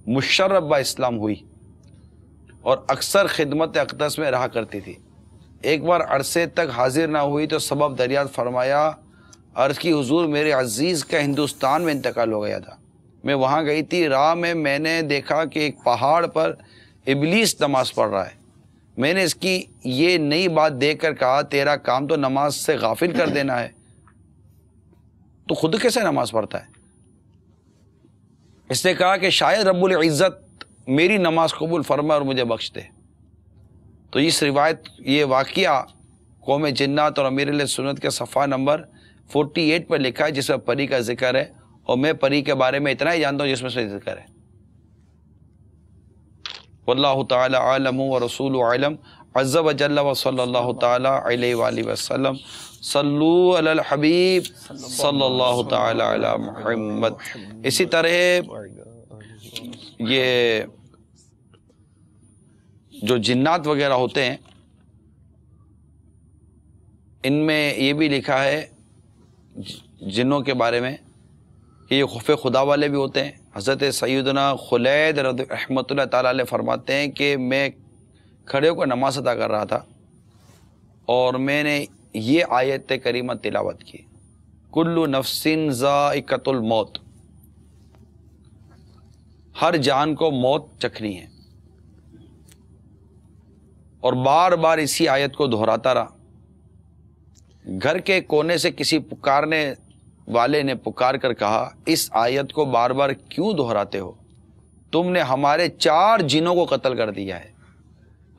مشرف با اسلام ہوئی اور اکثر خدمت اقدس میں رہا کرتی تھی. ایک بار عرصے تک حاضر نہ ہوئی تو سبب دریافت فرمایا. عرض کی حضور میرے عزیز کا ہندوستان میں انتقال ہو گیا تھا، میں وہاں گئی تھی. راہ میں میں نے دیکھا کہ ایک پہاڑ پر ابلیس نماز پڑھ رہا ہے. میں نے اس کی یہ نئی بات دیکھ کر کہا تیرا کام تو نماز سے غافل کر دینا ہے، تو خود کیسے نماز پڑھتا ہے؟ اس نے کہا کہ شاید رب العزت میری نماز قبول فرمائے اور مجھے بخش دے. تو اس روایت، یہ واقعہ قوم جنات اور امیر علیہ سنت کے صفحہ نمبر 48 پر لکھا ہے، جس میں پری کا ذکر ہے، اور میں پری کے بارے میں اتنا ہی جانتا ہوں جس میں سے ذکر ہے. واللہ تعالی عالم ورسول علم عز وجل وصلی اللہ تعالی علیہ وآلہ وسلم. صلو علی الحبیب صلی اللہ تعالی علی محمد. اسی طرح یہ جو جنات وغیرہ ہوتے ہیں، ان میں یہ بھی لکھا ہے جنوں کے بارے میں کہ یہ خوف خدا والے بھی ہوتے ہیں. حضرت سیدنا خلید رحمۃ اللہ تعالیٰ علیہ فرماتے ہیں کہ میں کھڑے ہو کر نماز ادا کر رہا تھا اور میں نے یہ آیت کریمہ تلاوت کی، کل نفس ذائقۃ الموت، ہر جان کو موت چکھنی ہے. اور بار بار اسی آیت کو دہراتا رہا. گھر کے کونے سے کسی پکارنے والے نے پکار کر کہا اس آیت کو بار بار کیوں دہراتے ہو؟ تم نے ہمارے 4 جنوں کو قتل کر دیا ہے.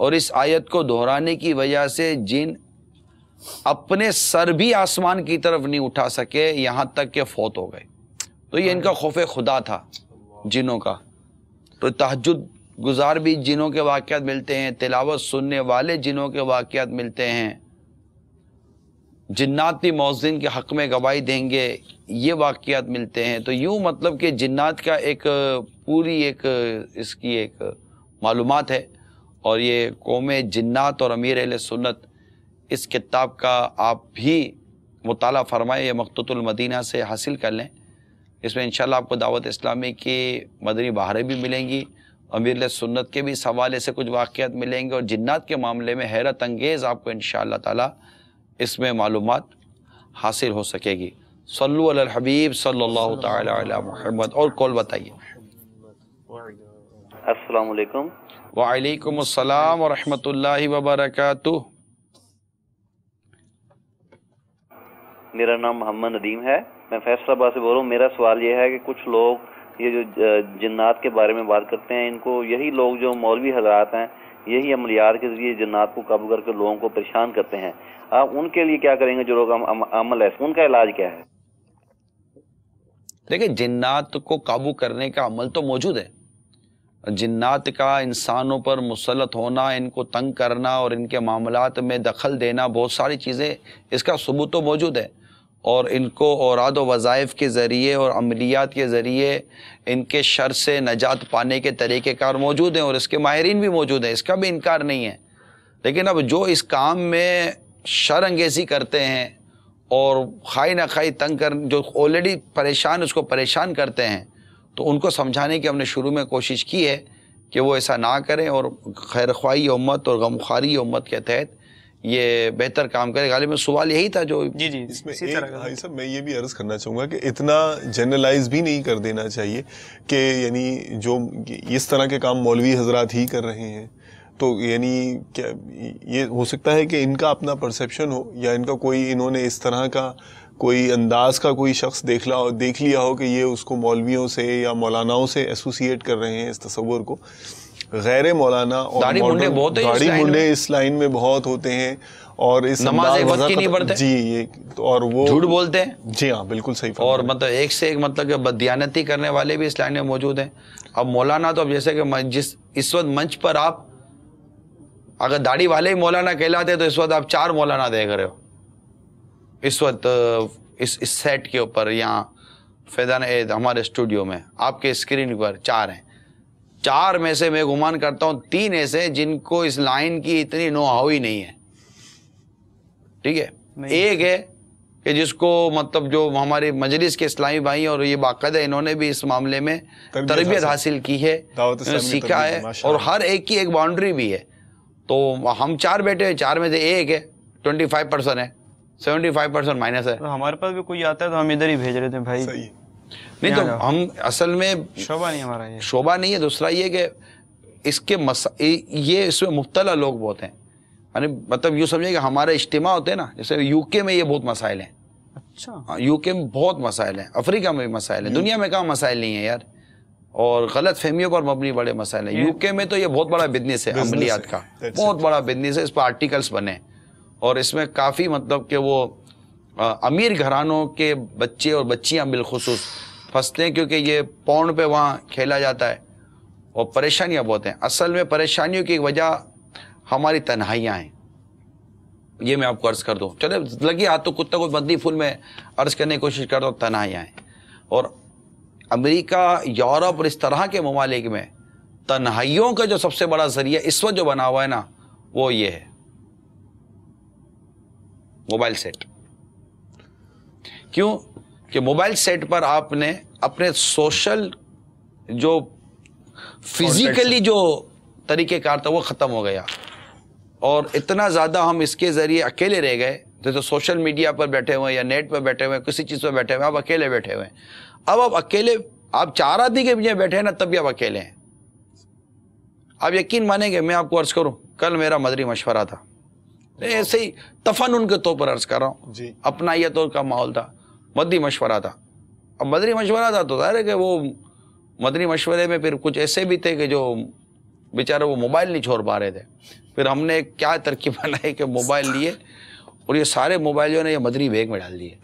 اور اس آیت کو دہرانے کی وجہ سے جن اپنے سر بھی آسمان کی طرف نہیں اٹھا سکے، یہاں تک کہ فوت ہو گئے. تو یہ ان کا خوف خدا تھا جنوں کا. تو تہجد گزار بھی جنوں کے واقعات ملتے ہیں، تلاوت سننے والے جنوں کے واقعات ملتے ہیں. جنات بھی مؤذن کے حق میں گواہی دیں گے، یہ واقعات ملتے ہیں. تو یوں مطلب کہ جنات کا ایک پوری ایک اس کی ایک معلومات ہے، اور یہ قوم جنات اور امیر اہل سنت اس کتاب کا آپ بھی مطالعہ فرمائیں، یہ مقطوط المدینہ سے حاصل کر لیں. اس میں انشاءاللہ آپ کو دعوت اسلامی کی مدنی بہاریں بھی ملیں گی، امیر اہل سنت کے بھی اس حوالے سے کچھ واقعات ملیں گے، اور جنات کے معاملے میں حیرت انگیز آپ کو انشاءاللہ تعالی اس میں معلومات حاصل ہو سکے گی. صلو علی الحبیب صلی اللہ تعالی علی محمد. اور کال بتائیے. السلام علیکم. وعلیکم السلام ورحمۃ اللہ وبرکاتہ. میرا نام محمد ندیم ہے، میں فیصل آباد سے بول رہا ہوں. میرا سوال یہ ہے کہ کچھ لوگ یہ جو جنات کے بارے میں بات کرتے ہیں، ان کو یہی لوگ جو مولوی حضرات ہیں یہی عملیات کے ذریعے جنات کو قابو کر کے لوگوں کو پریشان کرتے ہیں. آپ ان کے لیے کیا کریں گے جو لوگ عمل ہے، ان کا علاج کیا ہے؟ دیکھیں، جنات کو قابو کرنے کا عمل تو موجود ہے. جنات کا انسانوں پر مسلط ہونا، ان کو تنگ کرنا اور ان کے معاملات میں دخل دینا، بہت ساری چیزیں اس کا ثبوت تو موجود ہے. اور ان کو اوراد و وظائف کے ذریعے اور عملیات کے ذریعے ان کے شر سے نجات پانے کے طریقہ کار موجود ہیں، اور اس کے ماہرین بھی موجود ہیں، اس کا بھی انکار نہیں ہے. لیکن اب جو اس کام میں شر انگیزی کرتے ہیں اور خواہ نہ خواہ تنگ کر، جو آلریڈی پریشان اس کو پریشان کرتے ہیں، تو ان کو سمجھانے کی ہم نے شروع میں کوشش کی ہے کہ وہ ایسا نہ کریں اور خیر خواہی امت اور غمخواری امت کے تحت یہ بہتر کام کرے. غالباً سوال یہی تھا جو اس میں بھائی صاحب میں یہ بھی عرض کرنا چاہوں گا کہ اتنا جنرلائز بھی نہیں کر دینا چاہیے کہ یعنی جو اس طرح کے کام مولوی حضرات ہی کر رہے ہیں تو یعنی کیا یہ ہو سکتا ہے کہ ان کا اپنا پرسیپشن ہو، یا ان کا کوئی انہوں نے اس طرح کا کوئی انداز کا کوئی شخص دیکھ لیا ہو کہ یہ اس کو مولویوں سے یا مولاناؤں سے ایسوسیٹ کر رہے ہیں اس تصور کو. غیر مولانا اور داڑھی منڈے اس لائن میں بہت ہوتے ہیں، اور اس نماز ایک وقت کی نہیں پڑھتے جی، یہ اور وہ جھوٹ بولتے ہیں. جی ہاں بالکل صحیح. اور مطلب ایک سے ایک مطلب کہ بددیانتی کرنے والے بھی اس لائن میں موجود ہیں. اب مولانا تو اب جیسے کہ جس اس وقت منچ پر آپ اگر داڑھی والے ہی مولانا کہلاتے تو اس وقت آپ 4 مولانا دیکھ رہے ہو اس وقت اس سیٹ کے اوپر. یہاں فیضان عید ہمارے اسٹوڈیو میں آپ کے اسکرین پر 4 ہیں. 4 میں سے میں گمان کرتا ہوں 3 ایسے جن کو اس لائن کی اتنی نو ہاوی نہیں ہے. ٹھیک ہے، ایک ہے کہ جس کو مطلب جو ہمارے مجلس کے اسلامی بھائی اور یہ باقاعدہ انہوں نے بھی اس معاملے میں تربیت حاصل کی ہے، سیکھا ہے، اور ہر ایک کی ایک باؤنڈری بھی ہے. تو ہم 4 بیٹھے ہیں، 4 میں سے ایک ہے 25% ہے، 75% مائنس ہے. ہمارے پاس بھی کوئی آتا ہے تو ہم ادھر ہی بھیج رہے تھے بھائی. نہیں تو ہم اصل میں شعبہ نہیں ہمارا، یہ شعبہ نہیں ہے. دوسرا یہ کہ اس کے یہ اس میں مبتلا لوگ بہت ہیں. یعنی مطلب یوں سمجھے کہ ہمارے اجتماع ہوتے ہیں نا، جیسے یو کے میں یہ بہت مسائل ہیں. اچھا، یو کے میں بہت مسائل ہیں، افریقہ میں بھی مسائل ہیں، دنیا میں کہاں مسائل نہیں ہیں یار، اور غلط فہمیوں پر مبنی بڑے مسائل ہیں. یو کے میں تو یہ بہت بڑا بزنس ہے، عملیات کا بہت بڑا بزنس ہے. اس پر آرٹیکلس بنے اور اس میں کافی مطلب کہ وہ امیر گھرانوں کے بچے اور بچیاں بالخصوص پھنستے ہیں، کیونکہ یہ پاؤنڈ پہ وہاں کھیلا جاتا ہے اور پریشانیاں بہت ہیں. اصل میں پریشانیوں کی وجہ ہماری تنہائیاں ہیں. یہ میں آپ کو عرض کر دوں، چلے لگی ہاتھ تو کتا کوئی بدی پھول میں عرض کرنے کی کوشش کرتا ہوں، تنہائیاں ہیں. اور امریکہ، یورپ اور اس طرح کے ممالک میں تنہائیوں کا جو سب سے بڑا ذریعہ اس وقت جو بنا ہوا ہے نا، وہ یہ ہے موبائل سیٹ. کیوں کہ موبائل سیٹ پر آپ نے اپنے سوشل جو فزیکلی جو طریقہ کار تھا وہ ختم ہو گیا، اور اتنا زیادہ ہم اس کے ذریعے اکیلے رہ گئے. جیسے سوشل میڈیا پر بیٹھے ہوئے یا نیٹ پہ بیٹھے ہوئے، کسی چیز پہ بیٹھے ہوئے، آپ اکیلے بیٹھے ہوئے ہیں. اب آپ اکیلے، آپ 4 آدمی کے پیچھے بیٹھے ہیں نا، تب بھی آپ اکیلے ہیں. آپ یقین مانیں گے، میں آپ کو عرض کروں، کل میرا مدری مشورہ تھا، ایسے ہی تفنن کے طور پر عرض کر رہا ہوں، اپنا یہ طور کا ماحول تھا، مدری مشورہ تھا. اب مدری مشورہ تھا تو ظاہر ہے کہ وہ مدری مشورے میں پھر کچھ ایسے بھی تھے کہ جو بیچارے وہ موبائل نہیں چھوڑ پا رہے تھے. پھر ہم نے کیا ترکیب بنائی کہ موبائل لیے اور یہ سارے موبائل جو ہے یہ مدری بیگ میں ڈال دیے.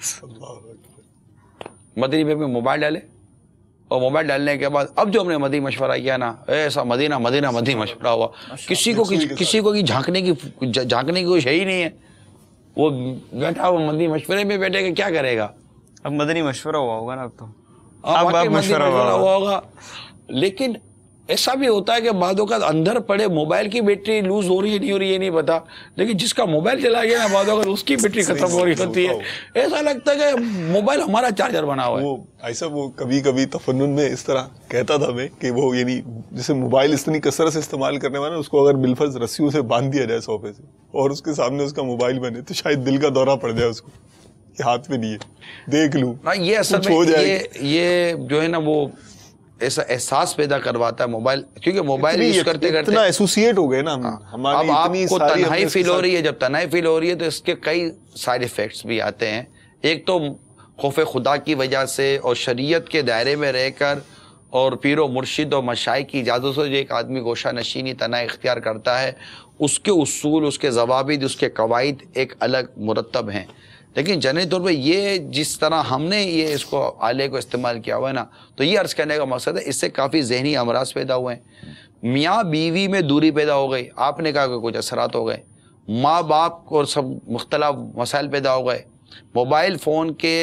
مدری بیگ میں موبائل ڈالے، اور موبائل ڈالنے کے بعد اب جو ہم نے مدری مشورہ کیا نا، ایسا مدینہ مدری مشورہ ہوا. کسی کو جھانکنے کی کوئی ہے ہی نہیں ہے. وہ بیٹھا وہ مدنی مشورے میں بیٹھے گا کیا کرے گا؟ اب مدنی مشورہ ہوا ہوگا نا اب تو اب مشورہ ہوا ہوگا. لیکن ایسا بھی ہوتا ہے کہ بعد اوقات اندر پڑے موبائل کی بیٹری لوز ہو رہی ہے نہیں ہو رہی ہے نہیں پتا, لیکن جس کا موبائل چلا گیا نا بعد اوقات اس کی بیٹری ختم ہو رہی ہوتی ہے. ایسا لگتا ہے کہ موبائل ہمارا چارجر بنا ہوا ہے. وہ ایسا وہ کبھی کبھی تفنن میں اس طرح کہتا تھا میں کہ وہ یعنی جیسے موبائل اتنی کثرت سے استعمال کرنے والا اس کو اگر بالفرض رسیوں سے باندھ دیا جائے صوفے سے اور اس کے سامنے اس کا موبائل بنے تو شاید دل کا دورہ پڑ جائے اس کو کہ ہاتھ میں نہیں ہے دیکھ لوں. یہ اصل میں یہ جو ہے نا وہ ایسا احساس پیدا کرواتا ہے موبائل, کیونکہ موبائل یوز کرتے کرتے اتنا ایسوسیٹ ہو گئے نا اب آپ کو تنہائی فیل ہو رہی ہے. جب تنہائی فیل ہو رہی ہے تو اس کے کئی سائیڈ ایفیکٹس بھی آتے ہیں. ایک تو خوف خدا کی وجہ سے اور شریعت کے دائرے میں رہ کر اور پیر و مرشد اور مشائخ کی اجازت سے جو ایک آدمی گوشہ نشینی تنہائی اختیار کرتا ہے اس کے اصول, اس کے ضوابط, اس کے قواعد ایک الگ مرتب ہیں. لیکن جنرلی طور پہ یہ جس طرح ہم نے یہ اس کو آلے کو استعمال کیا ہوا ہے نا, تو یہ عرض کرنے کا مقصد ہے اس سے کافی ذہنی امراض پیدا ہوئے ہیں. میاں بیوی میں دوری پیدا ہو گئی, آپ نے کہا کہ کچھ اثرات ہو گئے, ماں باپ اور سب مختلف مسائل پیدا ہو گئے. موبائل فون کے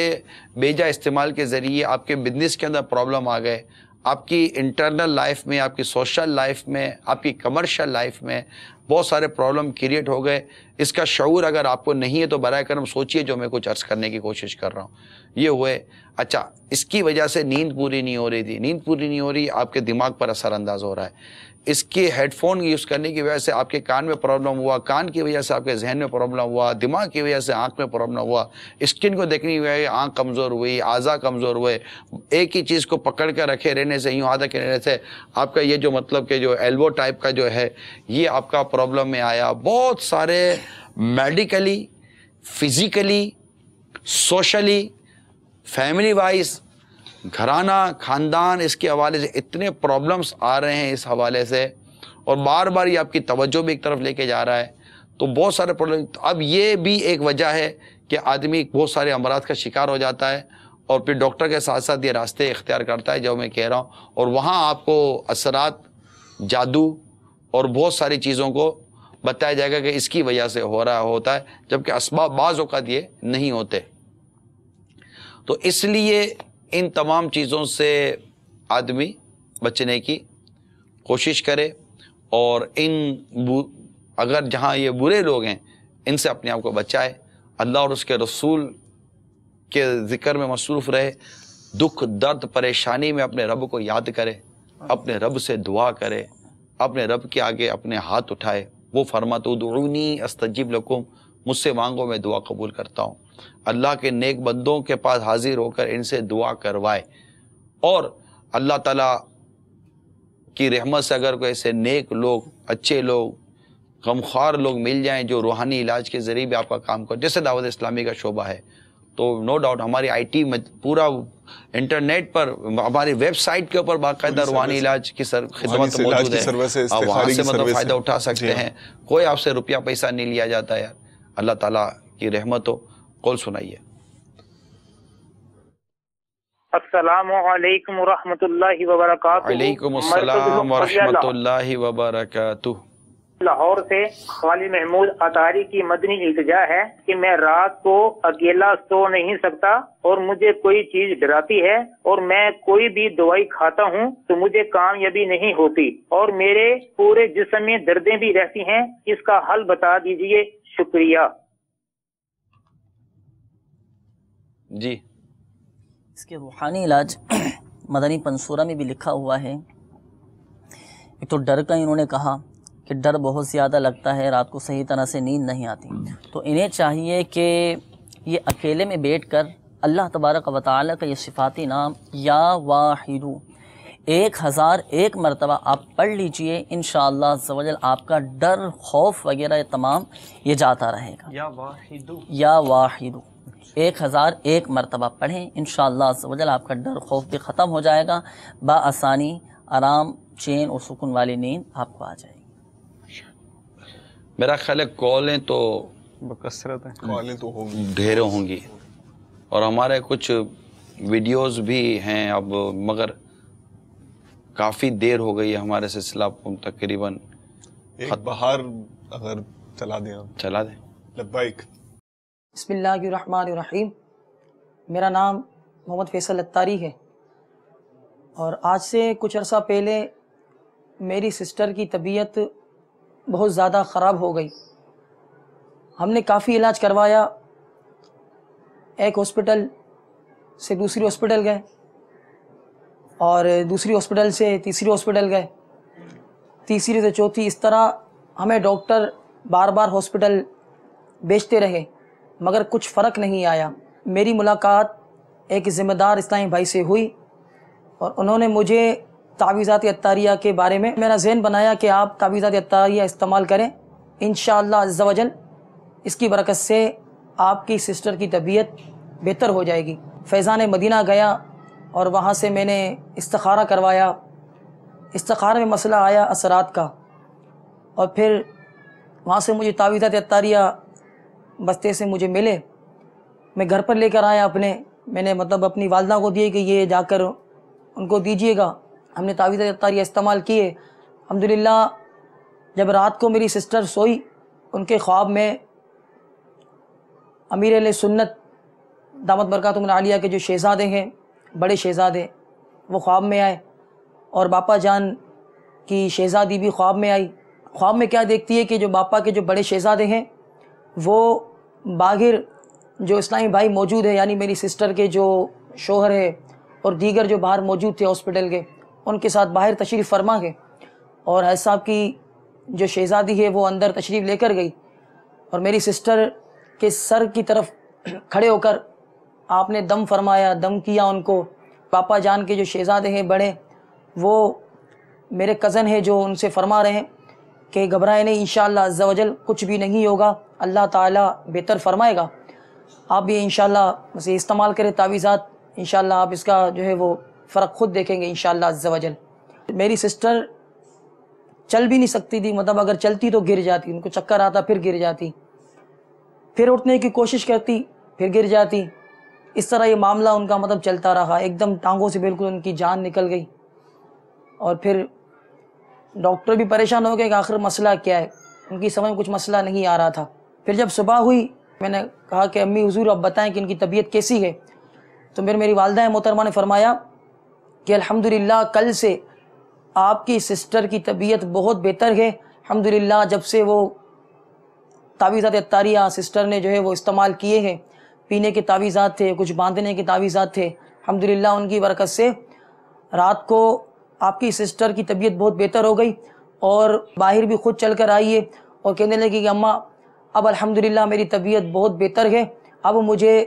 بیجا استعمال کے ذریعے آپ کے بزنس کے اندر پرابلم آ گئے, آپ کی انٹرنل لائف میں, آپ کی سوشل لائف میں, آپ کی کمرشل لائف میں بہت سارے پرابلم کریٹ ہو گئے. اس کا شعور اگر آپ کو نہیں ہے تو برائے کرم سوچئے جو میں کچھ عرض کرنے کی کوشش کر رہا ہوں. یہ ہوئے اچھا اس کی وجہ سے نیند پوری نہیں ہو رہی تھی, نیند پوری نہیں ہو رہی, آپ کے دماغ پر اثر انداز ہو رہا ہے. اس کے ہیڈ فون یوز کرنے کی وجہ سے آپ کے کان میں پرابلم ہوا, کان کی وجہ سے آپ کے ذہن میں پرابلم ہوا, دماغ کی وجہ سے آنکھ میں پرابلم ہوا, اسکن کو دیکھنے کی وجہ سے آنکھ کمزور ہوئی, اعضاء کمزور ہوئے. ایک ہی چیز کو پکڑ کے رکھے رہنے سے, یوں ہاتھ کے رہنے سے آپ کا یہ جو مطلب کہ جو ایلبو ٹائپ کا جو ہے یہ آپ کا پرابلم میں آیا. بہت سارے medically, physically, socially, family wise, گھرانہ خاندان, اس کے حوالے سے اتنے پرابلمس آ رہے ہیں اس حوالے سے, اور بار بار یہ آپ کی توجہ بھی ایک طرف لے کے جا رہا ہے. تو بہت سارے پرابلم. اب یہ بھی ایک وجہ ہے کہ آدمی بہت سارے امراض کا شکار ہو جاتا ہے اور پھر ڈاکٹر کے ساتھ ساتھ یہ راستے اختیار کرتا ہے جو میں کہہ رہا ہوں, اور وہاں آپ کو اثرات, جادو اور بہت ساری چیزوں کو بتایا جائے گا کہ اس کی وجہ سے ہو رہا ہوتا ہے, جبکہ اسباب بعض اوقات یہ نہیں ہوتے. تو اس لیے ان تمام چیزوں سے آدمی بچنے کی کوشش کرے, اور اگر جہاں یہ برے لوگ ہیں ان سے اپنے آپ کو بچائے, اللہ اور اس کے رسول کے ذکر میں مصروف رہے, دکھ درد پریشانی میں اپنے رب کو یاد کرے, اپنے رب سے دعا کرے, اپنے رب کے آگے اپنے ہاتھ اٹھائے. وہ فرماتا ادعونی استجب لکم, مجھ سے مانگو میں دعا قبول کرتا ہوں. اللہ کے نیک بندوں کے پاس حاضر ہو کر ان سے دعا کروائے, اور اللہ تعالیٰ کی رحمت سے اگر کوئی ایسے نیک لوگ, اچھے لوگ, غمخوار لوگ مل جائیں جو روحانی علاج کے ذریعے بھی آپ کا کام کریں, جیسے دعوت اسلامی کا شعبہ ہے, تو نو ڈاؤٹ ہماری آئی ٹی میں پورا انٹرنیٹ پر ہماری ویب سائٹ کے اوپر باقاعدہ روحانی علاج کی خدمت موجود ہے, آپ وہاں سے مطلب فائدہ اٹھا سکتے ہیں. کوئی آپ سے روپیہ پیسہ نہیں لیا جاتا یار. اللہ تعالیٰ کی رحمت ہو. قول سنائیے. السلام علیکم ورحمۃ اللہ وبرکاتہ. وعلیکم السلام ورحمۃ اللہ وبرکاتہ. لاہور سے خالی محمود اطاری کی مدنی التجا ہے کہ میں رات کو اکیلا سو نہیں سکتا اور مجھے کوئی چیز ڈراتی ہے, اور میں کوئی بھی دوائی کھاتا ہوں تو مجھے کامیابی نہیں ہوتی, اور میرے پورے جسم میں دردیں بھی رہتی ہیں. اس کا حل بتا دیجئے, شکریہ. جی, اس کے روحانی علاج مدنی پنصورہ میں بھی لکھا ہوا ہے. ایک تو ڈر کا انہوں نے کہا کہ ڈر بہت زیادہ لگتا ہے, رات کو صحیح طرح سے نیند نہیں آتی, تو انہیں چاہیے کہ یہ اکیلے میں بیٹھ کر اللہ تبارک و تعالیٰ کا یہ صفاتی نام یا واحدو 1001 مرتبہ آپ پڑھ لیجئے. انشاءاللہ عز و جل آپ کا ڈر, خوف وغیرہ تمام یہ جاتا رہے گا. یا واحدو 1001 مرتبہ پڑھیں, انشاءاللہ عز و جل آپ کا ڈر خوف بھی ختم ہو جائے گا. بآسانی آرام, چین اور سکون والی نیند آپ کو آ جائے گی. میرا خیال ہے کالیں تو بکثرت ہیں, کالیں تو ڈھیر ہوں گی, اور ہمارے کچھ ویڈیوز بھی ہیں اب, مگر کافی دیر ہو گئی ہے ہمارے سلسلہ تقریباً. ایک بہار اگر چلا دیں, چلا دیں. لبیک. بسم اللہ الرحمن الرحیم. میرا نام محمد فیصل اتاری ہے، اور آج سے کچھ عرصہ پہلے میری سسٹر کی طبیعت بہت زیادہ خراب ہو گئی. ہم نے کافی علاج کروایا، ایک ہاسپٹل سے دوسری ہاسپٹل گئے، اور دوسری ہاسپٹل سے تیسری ہاسپٹل گئے، تیسری سے چوتھی، اس طرح ہمیں ڈاکٹر بار بار ہاسپٹل بھیجتے رہے مگر کچھ فرق نہیں آیا. میری ملاقات ایک ذمہ دار اسلامی بھائی سے ہوئی، اور انہوں نے مجھے تعویذات عطاریہ کے بارے میں میرا ذہن بنایا کہ آپ تعویذات عطاریہ استعمال کریں، انشاءاللہ عز و جل اس کی برکت سے آپ کی سسٹر کی طبیعت بہتر ہو جائے گی. فیضان مدینہ گیا اور وہاں سے میں نے استخارہ کروایا. استخارہ میں مسئلہ آیا اثرات کا، اور پھر وہاں سے مجھے تعویذات عطاریہ بستے سے مجھے ملے. میں گھر پر لے کر آیا اپنے، میں نے اپنی والدہ کو دیے کہ یہ جا کر ان کو دیجیے گا. ہم نے تعویذات عطاریہ استعمال کیے. الحمدللہ جب رات کو میری سسٹر سوئی، ان کے خواب میں امیر اہل سنت دامت برکاتہم العالیہ کے جو شہزادے ہیں، بڑے شہزادے، وہ خواب میں آئے، اور باپا جان کی شہزادی بھی خواب میں آئی. خواب میں کیا دیکھتی ہے کہ جو باپا کے جو بڑے شہزادے ہیں وہ باہر جو اسلامی بھائی موجود ہے، یعنی میری سسٹر کے جو شوہر ہے اور دیگر جو باہر موجود تھے ہاسپٹل کے، ان کے ساتھ باہر تشریف فرما گئے، اور حاج صاحب کی جو شہزادی ہے وہ اندر تشریف لے کر گئی، اور میری سسٹر کے سر کی طرف کھڑے ہو کر آپ نے دم فرمایا، دم کیا ان کو. پاپا جان کے جو شہزادے ہیں بڑے، وہ میرے کزن ہیں جو ان سے فرما رہے ہیں کہ گھبرائے نہیں، انشاءاللہ عز و جل کچھ بھی نہیں ہوگا، اللہ تعالیٰ بہتر فرمائے گا. آپ بھی انشاءاللہ اسے استعمال کریں تعویذات، انشاءاللہ آپ اس کا جو ہے وہ فرق خود دیکھیں گے انشاءاللہ عز و جل. میری سسٹر چل بھی نہیں سکتی تھی، اگر چلتی تو گر جاتی، ان کو چکر آتا پھر گر جاتی، پھر اٹھنے کی کوشش کرتی پھر گر جاتی. اس طرح یہ معاملہ ان کا چلتا رہا. ایک دم ٹانگوں سے بالکل ان کی جان نکل گئی، اور پھر ڈاکٹر بھی پریشان ہو گئے کہ آخر مسئلہ کیا ہے. ان کی سمجھ میں کچھ مسئلہ نہیں آ رہا تھا. پھر جب صبح ہوئی، میں نے کہا کہ امی حضور اب بتائیں کہ ان کی طبیعت کیسی ہے. تو میری والدہ محترمہ نے فرمایا کہ الحمدللہ کل سے آپ کی سسٹر کی طبیعت بہت بہتر ہے. الحمدللہ جب سے وہ تعویذات عطاریہ سسٹر نے جو ہے وہ استعمال کیے ہیں، پینے کے تعویذات تھے، کچھ باندھنے کے تعویذات تھے، الحمدللہ ان کی برکت سے رات کو آپ کی سسٹر کی طبیعت بہت بہتر ہو گئی، اور باہر بھی خود چل کر آئی ہے، اور کہنے لگی کہ اماں اب الحمدللہ میری طبیعت بہت بہتر ہے، اب مجھے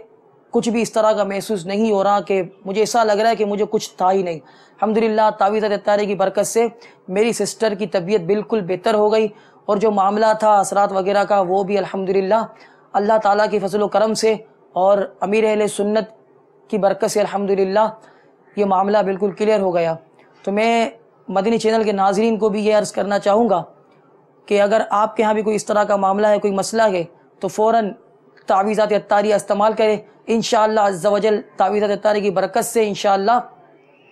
کچھ بھی اس طرح کا محسوس نہیں ہو رہا کہ مجھے ایسا لگ رہا ہے کہ مجھے کچھ تھا ہی نہیں. الحمدللہ تعویذات عطاریہ کی برکت سے میری سسٹر کی طبیعت بالکل بہتر ہو گئی، اور جو معاملہ تھا اثرات وغیرہ کا وہ بھی الحمدللہ اللہ تعالیٰ کی فضل و کرم سے اور امیر اہل سنت کی برکت سے الحمدللہ یہ معاملہ بالکل کلیئر ہو گیا. تو میں مدنی چینل کے ناظرین کو بھی یہ عرض کرنا چاہوں گا کہ اگر آپ کے ہاں بھی کوئی اس طرح کا معاملہ ہے، کوئی مسئلہ ہے، تو فوراً تعویذات عطاریہ استعمال کریں. انشاءاللہ عز و جل تعویذات عطاریہ کی برکت سے انشاءاللہ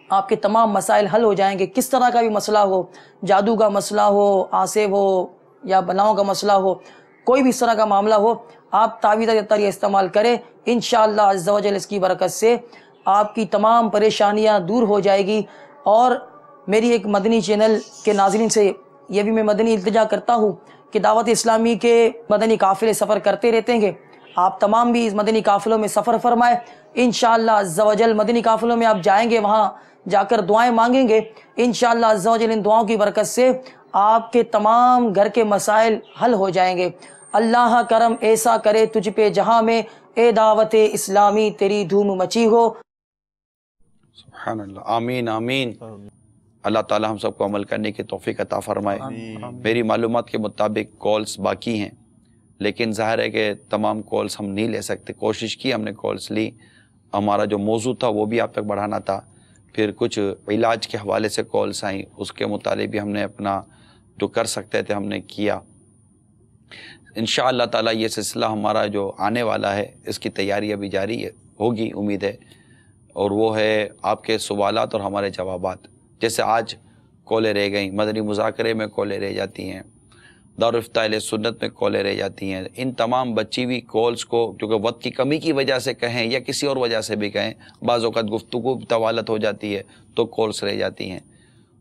آپ کے تمام مسائل حل ہو جائیں گے. کس طرح کا بھی مسئلہ ہو، جادو کا مسئلہ ہو، آسے ہو، یا بلاؤں کا مسئلہ ہو، کوئی بھی اس طرح کا معاملہ ہو، آپ تعویذات عطاریہ استعمال کریں. انشاءاللہ عز و جل اس کی برکت سے آپ کی تمام پریشانیاں دور ہو جائے گی. اور میری ایک مدنی چینل کے ناظرین سے یہ بھی میں مدنی التجا کرتا ہوں کہ دعوت اسلامی کے مدنی قافلے سفر کرتے رہتے ہیں، آپ تمام بھی اس مدنی قافلوں میں سفر فرمائیں. انشاءاللہ عز و جل مدنی قافلوں میں آپ جائیں گے، وہاں جا کر دعائیں مانگیں گے، انشاءاللہ عز و جل ان دعاؤں کی برکت سے آپ کے تمام گھر کے مسائل حل ہو جائیں گے. اللہ کرم ایسا کرے تجھ پہ جہاں میں، اے دعوت اسلامی تیری دھوم مچی ہو. سبحان اللہ. آمین آمین. اللہ تعالی ہم سب کو عمل کرنے کی توفیق عطا فرمائے. میری معلومات کے مطابق کالز باقی ہیں، لیکن ظاہر ہے کہ تمام کالز ہم نہیں لے سکتے. کوشش کی ہم نے، کالز لی، ہمارا جو موضوع تھا وہ بھی آپ تک بڑھانا تھا. پھر کچھ علاج کے حوالے سے کالز آئیں، اس کے متعلق بھی ہم نے اپنا جو کر سکتے تھے ہم نے کیا. انشاءاللہ تعالیٰ یہ سلسلہ ہمارا جو آنے والا ہے اس کی تیاری ابھی جاری ہوگی، امید ہے، اور وہ ہے آپ کے سوالات اور ہمارے جوابات. جیسے آج کالیں رہ گئیں، مدنی مذاکرے میں کالیں رہ جاتی ہیں، دارالفتہ اہل سنت میں کالیں رہ جاتی ہیں. ان تمام بچی ہوئی کالز کو کیونکہ وقت کی کمی کی وجہ سے کہیں یا کسی اور وجہ سے بھی کہیں، بعض اوقات گفتگو طوالت ہو جاتی ہے تو کالز رہ جاتی ہیں.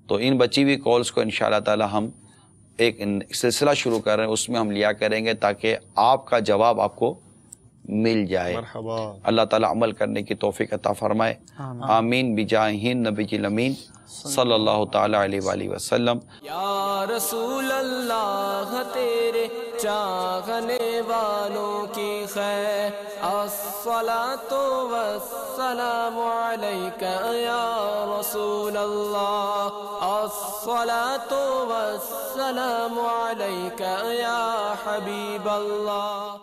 تو ان بچی ہوئی کالز کو انشاءاللہ تعالی ہم ایک سلسلہ شروع کر رہے ہیں، اس میں ہم لیا کریں گے تاکہ آپ کا جواب آپ کو مل جائے. مرحبا. اللہ تعالیٰ عمل کرنے کی توفیق عطا فرمائے. آمین بجاہ نبی الامین صلی اللہ تعالی علیہ وآلہ وسلم. یا رسول اللہ تیرے چاہنے والوں کی خیر، الصلاۃ والسلام علیک یا رسول اللہ، الصلاۃ والسلام علیک یا حبیب اللہ.